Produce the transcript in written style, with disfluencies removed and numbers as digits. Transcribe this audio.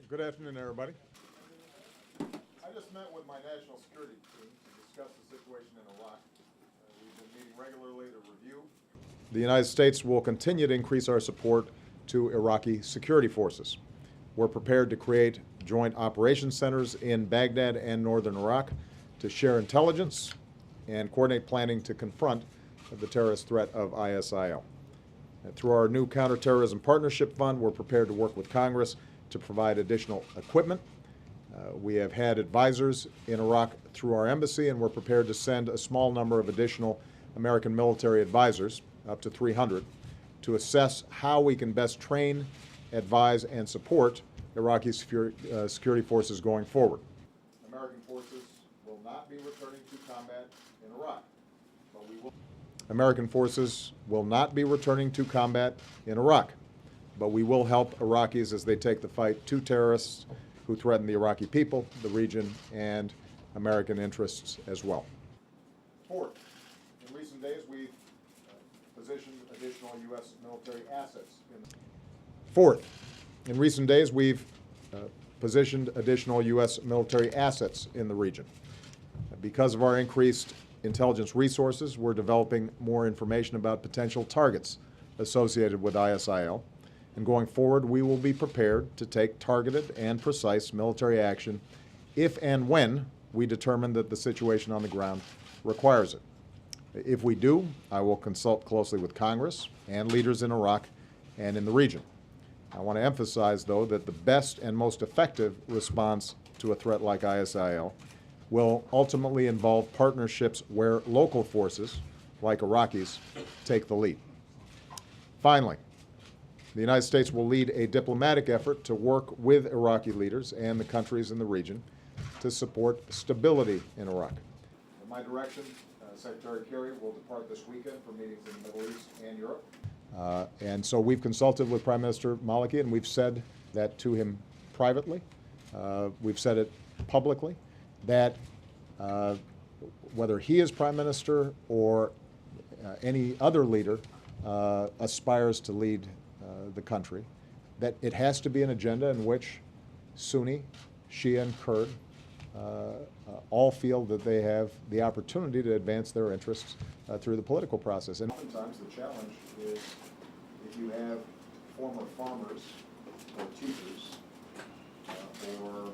Good afternoon, everybody. I just met with my national security team to discuss the situation in Iraq. We've been meeting regularly to review. The United States will continue to increase our support to Iraqi security forces. We're prepared to create joint operations centers in Baghdad and northern Iraq to share intelligence and coordinate planning to confront the terrorist threat of ISIL. Through our new Counterterrorism Partnership Fund, we're prepared to work with Congress to provide additional equipment. We have had advisors in Iraq through our embassy, and we're prepared to send a small number of additional American military advisors, up to 300, to assess how we can best train, advise, and support Iraqi security forces going forward. American forces will not be returning to combat in Iraq, but we will. American forces will not be returning to combat in Iraq, but we will help Iraqis as they take the fight to terrorists who threaten the Iraqi people, the region, and American interests as well. Fourth, in recent days we've positioned additional U.S. military assets in the Fourth, in recent days we've positioned additional U.S. military assets in the region. Because of our increased intelligence resources, we're developing more information about potential targets associated with ISIL. And going forward, we will be prepared to take targeted and precise military action if and when we determine that the situation on the ground requires it. If we do, I will consult closely with Congress and leaders in Iraq and in the region. I want to emphasize, though, that the best and most effective response to a threat like ISIL will ultimately involve partnerships where local forces, like Iraqis, take the lead. Finally, the United States will lead a diplomatic effort to work with Iraqi leaders and the countries in the region to support stability in Iraq. In my direction, Secretary Kerry will depart this weekend for meetings in the Middle East and Europe. And so we've consulted with Prime Minister Maliki, and we've said that to him privately. We've said it publicly, that whether he is Prime Minister or any other leader aspires to lead the country, that it has to be an agenda in which Sunni, Shia, and Kurd all feel that they have the opportunity to advance their interests through the political process. And oftentimes the challenge is if you have former farmers or teachers or